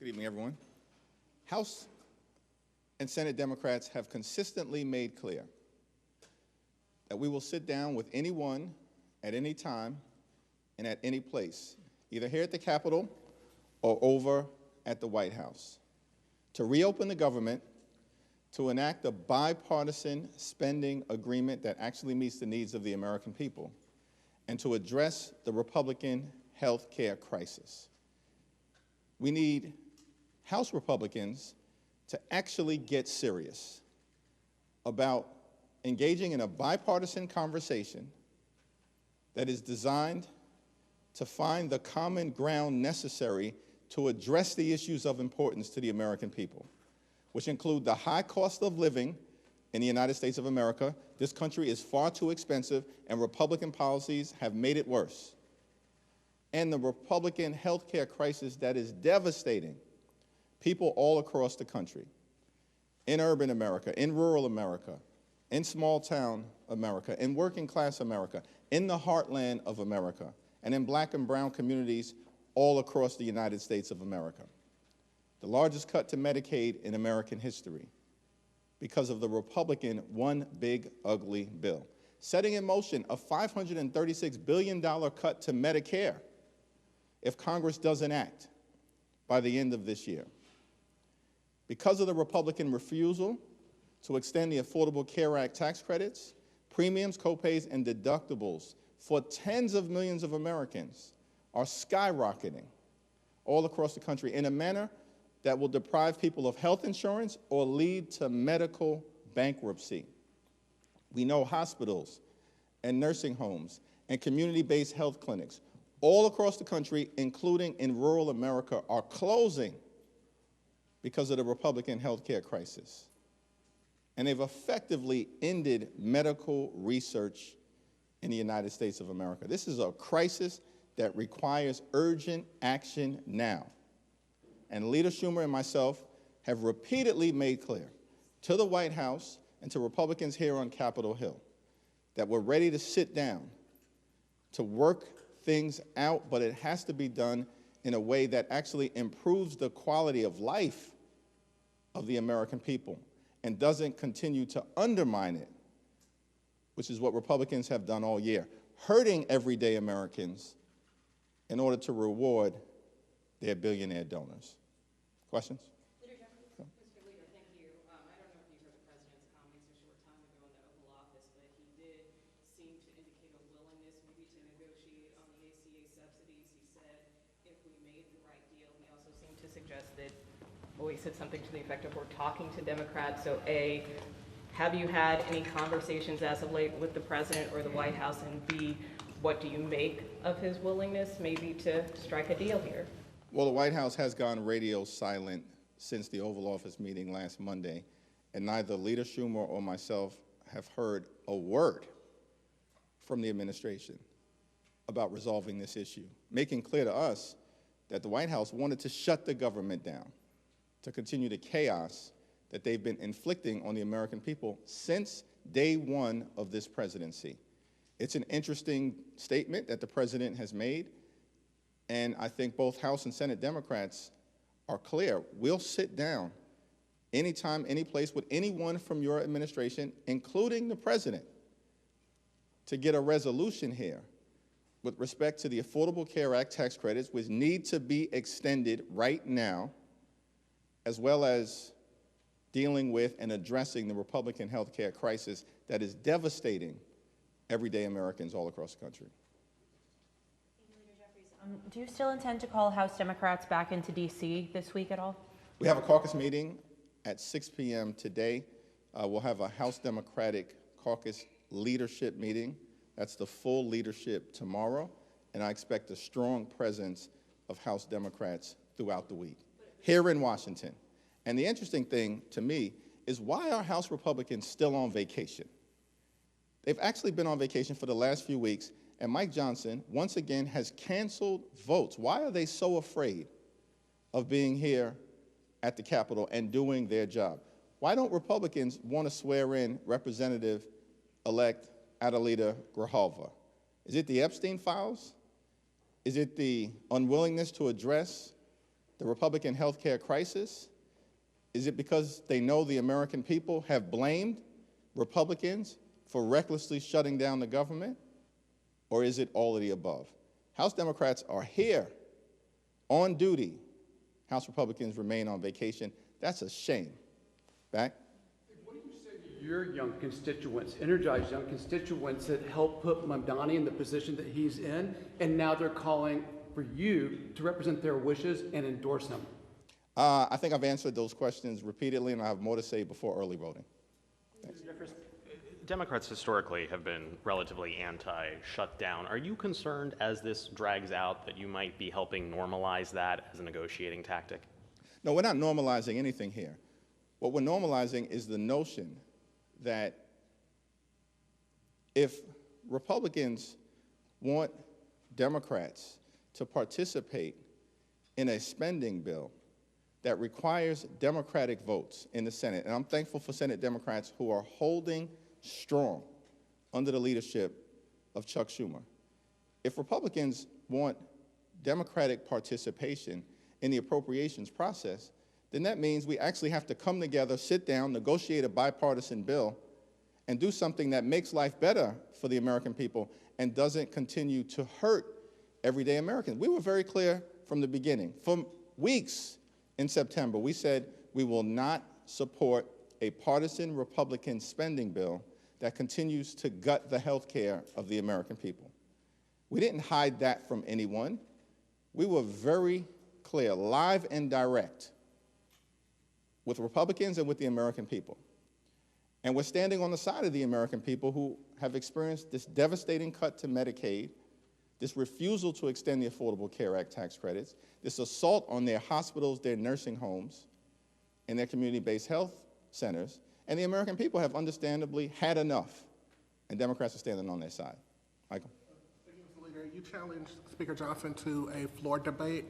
Good evening, everyone. House and Senate Democrats have consistently made clear that we will sit down with anyone at any time and at any place, either here at the Capitol or over at the White House, to reopen the government, to enact a bipartisan spending agreement that actually meets the needs of the American people, and to address the Republican health care crisis. We need House Republicans to actually get serious about engaging in a bipartisan conversation that is designed to find the common ground necessary to address the issues of importance to the American people, which include the high cost of living in the United States of America. This country is far too expensive, and Republican policies have made it worse. And the Republican health care crisis that is devastating people all across the country, in urban America, in rural America, in small-town America, in working-class America, in the heartland of America, and in black and brown communities all across the United States of America. The largest cut to Medicaid in American history because of the Republican One Big Ugly Bill, setting in motion a $536 billion cut to Medicare if Congress doesn't act by the end of this year. Because of the Republican refusal to extend the Affordable Care Act tax credits, premiums, copays, and deductibles for tens of millions of Americans are skyrocketing all across the country in a manner that will deprive people of health insurance or lead to medical bankruptcy. We know hospitals and nursing homes and community-based health clinics all across the country, including in rural America, are closing because of the Republican health care crisis. And they've effectively ended medical research in the United States of America. This is a crisis that requires urgent action now. And Leader Schumer and myself have repeatedly made clear to the White House and to Republicans here on Capitol Hill that we're ready to sit down to work things out, but it has to be done in a way that actually improves the quality of life of the American people and doesn't continue to undermine it, which is what Republicans have done all year, hurting everyday Americans in order to reward their billionaire donors. Questions? Leader Jeffries. Mr. Leader, thank you. I don't know if you heard the President's comments a short time ago in the Oval Office, but he did seem to indicate a willingness maybe to negotiate on the ACA subsidies. He said if we made the right deal. He also seemed to suggest that, well, he said something to the effect of we're talking to Democrats. So A, have you had any conversations as of late with the President or the White House? And B, what do you make of his willingness maybe to strike a deal here? Well, the White House has gone radio silent since the Oval Office meeting last Monday, and neither Leader Schumer or myself have heard a word from the administration about resolving this issue, making clear to us that the White House wanted to shut the government down, to continue the chaos that they've been inflicting on the American people since day one of this presidency. It's an interesting statement that the President has made, and I think both House and Senate Democrats are clear. We'll sit down anytime, any place with anyone from your administration, including the President, to get a resolution here with respect to the Affordable Care Act tax credits, which need to be extended right now, as well as dealing with and addressing the Republican health care crisis that is devastating everyday Americans all across the country. Thank you, Leader Jeffries. Do you still intend to call House Democrats back into D.C. this week at all? We have a caucus meeting at 6 p.m. today. We'll have a House Democratic caucus leadership meeting. That's the full leadership tomorrow, and I expect a strong presence of House Democrats throughout the week here in Washington. And the interesting thing to me is, why are House Republicans still on vacation? They've actually been on vacation for the last few weeks, and Mike Johnson, once again, has canceled votes. Why are they so afraid of being here at the Capitol and doing their job? Why don't Republicans want to swear in Representative-elect Adelita Grijalva? Is it the Epstein files? Is it the unwillingness to address the Republican health care crisis? Is it because they know the American people have blamed Republicans for recklessly shutting down the government? Or is it all of the above? House Democrats are here on duty. House Republicans remain on vacation. That's a shame. Back. What do you say to your young constituents, energized young constituents that helped put Mamdani in the position that he's in, and now they're calling for you to represent their wishes and endorse him? I think I've answered those questions repeatedly, and I have more to say before early voting. Thanks. Democrats historically have been relatively anti-shutdown. Are you concerned as this drags out that you might be helping normalize that as a negotiating tactic? No, we're not normalizing anything here. What we're normalizing is the notion that if Republicans want Democrats to participate in a spending bill that requires Democratic votes in the Senate, and I'm thankful for Senate Democrats who are holding strong under the leadership of Chuck Schumer. If Republicans want Democratic participation in the appropriations process, then that means we actually have to come together, sit down, negotiate a bipartisan bill, and do something that makes life better for the American people and doesn't continue to hurt everyday Americans. We were very clear from the beginning. For weeks in September, we said we will not support a partisan Republican spending bill that continues to gut the health care of the American people. We didn't hide that from anyone. We were very clear, live and direct, with Republicans and with the American people. And we're standing on the side of the American people who have experienced this devastating cut to Medicaid, this refusal to extend the Affordable Care Act tax credits, this assault on their hospitals, their nursing homes, and their community-based health centers, and the American people have understandably had enough, and Democrats are standing on their side. Michael. Thank you, Mr. Leader. You challenged Speaker Johnson to a floor debate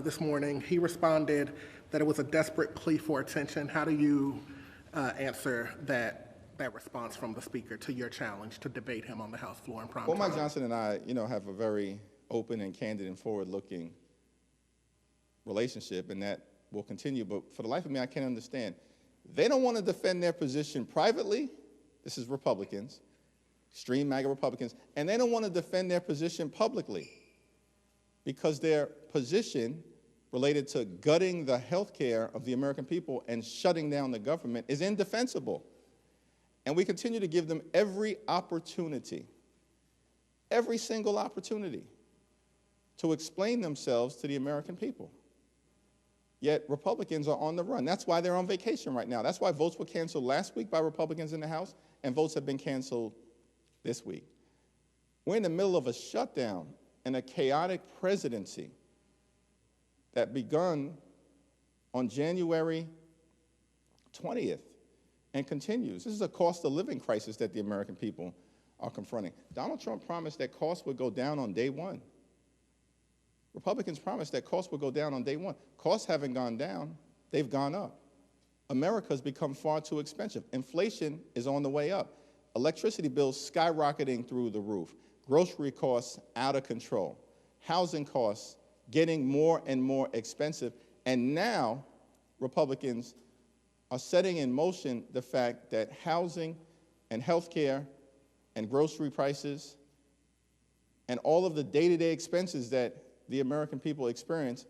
this morning. He responded that it was a desperate plea for attention. How do you answer that response from the Speaker to your challenge to debate him on the House floor in prime time? Well, Mike Johnson and I, have a very open and candid and forward-looking relationship, and that will continue. But for the life of me, I can't understand. They don't want to defend their position privately. This is Republicans, extreme MAGA Republicans, and they don't want to defend their position publicly because their position related to gutting the health care of the American people and shutting down the government is indefensible. And we continue to give them every opportunity, every single opportunity, to explain themselves to the American people. Yet Republicans are on the run. That's why they're on vacation right now. That's why votes were canceled last week by Republicans in the House, and votes have been canceled this week. We're in the middle of a shutdown and a chaotic presidency that begun on January 20th and continues. This is a cost of living crisis that the American people are confronting. Donald Trump promised that costs would go down on day one. Republicans promised that costs would go down on day one. Costs haven't gone down, they've gone up. America's become far too expensive. Inflation is on the way up. Electricity bills skyrocketing through the roof. Grocery costs out of control. Housing costs getting more and more expensive. And now Republicans are setting in motion the fact that housing and health care and grocery prices and all of the day-to-day expenses that the American people experience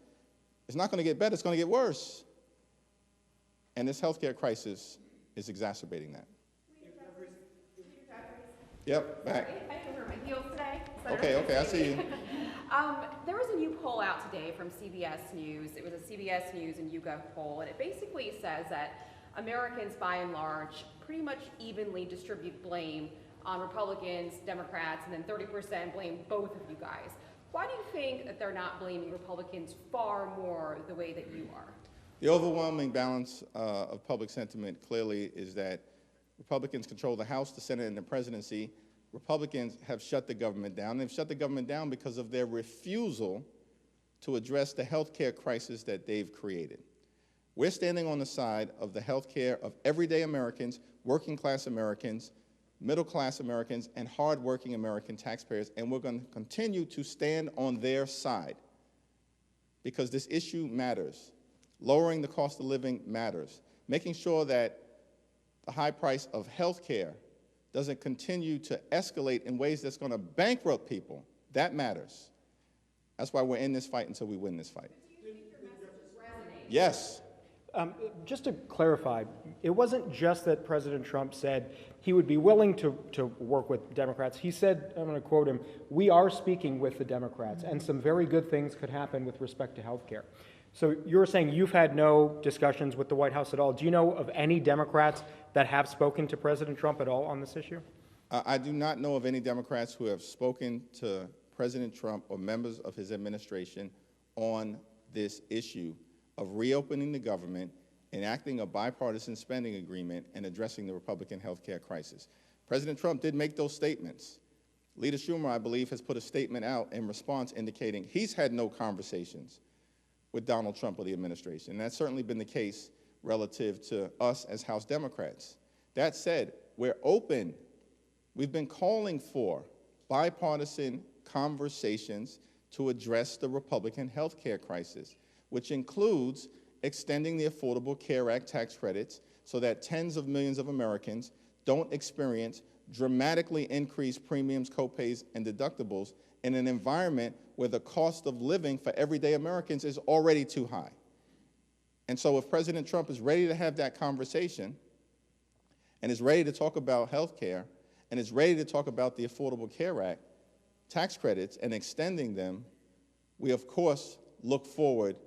is not going to get better, it's going to get worse. And this health care crisis is exacerbating that. Yep, back. Sorry, I have to wear my heels today. Okay, I see you. There was a new poll out today from CBS News. It was a CBS News and YouGov poll, and it basically says that Americans, by and large, pretty much evenly distribute blame on Republicans, Democrats, and then 30% blame both of you guys. Why do you think that they're not blaming Republicans far more the way that you are? The overwhelming balance of public sentiment clearly is that Republicans control the House, the Senate, and the presidency. Republicans have shut the government down. They've shut the government down because of their refusal to address the health care crisis that they've created. We're standing on the side of the health care of everyday Americans, working class Americans, middle-class Americans, and hard-working American taxpayers, and we're going to continue to stand on their side. because this issue matters. Lowering the cost of living matters. Making sure that the high price of health care doesn't continue to escalate in ways that's going to bankrupt people, that matters. That's why we're in this fight until we win this fight. Yes. Just to clarify, it wasn't just that President Trump said he would be willing to work with Democrats. He said, I'm going to quote him, "We are speaking with the Democrats, and some very good things could happen with respect to health care." So you're saying you've had no discussions with the White House at all. Do you know of any Democrats that have spoken to President Trump at all on this issue? I do not know of any Democrats who have spoken to President Trump or members of his administration on this issue of reopening the government, enacting a bipartisan spending agreement, and addressing the Republican health care crisis. President Trump did make those statements. Leader Schumer, I believe, has put a statement out in response indicating he's had no conversations with Donald Trump or the administration. And that's certainly been the case relative to us as House Democrats. That said, we're open. We've been calling for bipartisan conversations to address the Republican health care crisis, which includes extending the Affordable Care Act tax credits so that tens of millions of Americans don't experience dramatically increased premiums, copays, and deductibles in an environment where the cost of living for everyday Americans is already too high. And so if President Trump is ready to have that conversation and is ready to talk about health care and is ready to talk about the Affordable Care Act tax credits and extending them, we of course look forward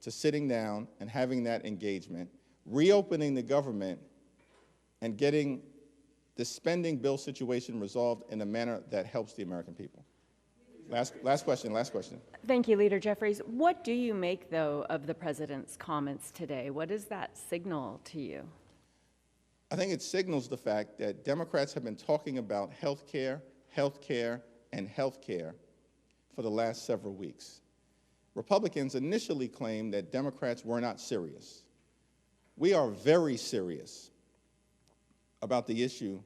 to sitting down and having that engagement, reopening the government, and getting the spending bill situation resolved in a manner that helps the American people. Last question. Thank you, Leader Jeffries. What do you make, though, of the president's comments today? What does that signal to you? I think it signals the fact that Democrats have been talking about health care, and health care for the last several weeks. Republicans initially claimed that Democrats were not serious. We are very serious about the issue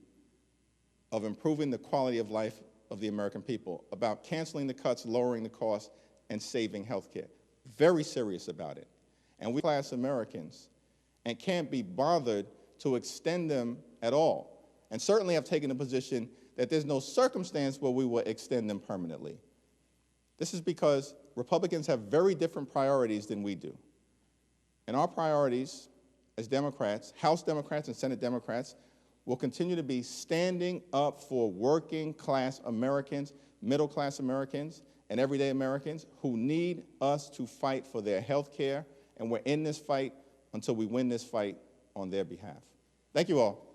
of improving the quality of life of the American people, about canceling the cuts, lowering the costs, and saving health care. Very serious about it. And we class Americans and can't be bothered to extend them at all. And certainly have taken a position that there's no circumstance where we will extend them permanently. This is because Republicans have very different priorities than we do. And our priorities as Democrats, House Democrats and Senate Democrats, will continue to be standing up for working class Americans, middle class Americans, and everyday Americans who need us to fight for their health care, and we're in this fight until we win this fight on their behalf. Thank you all.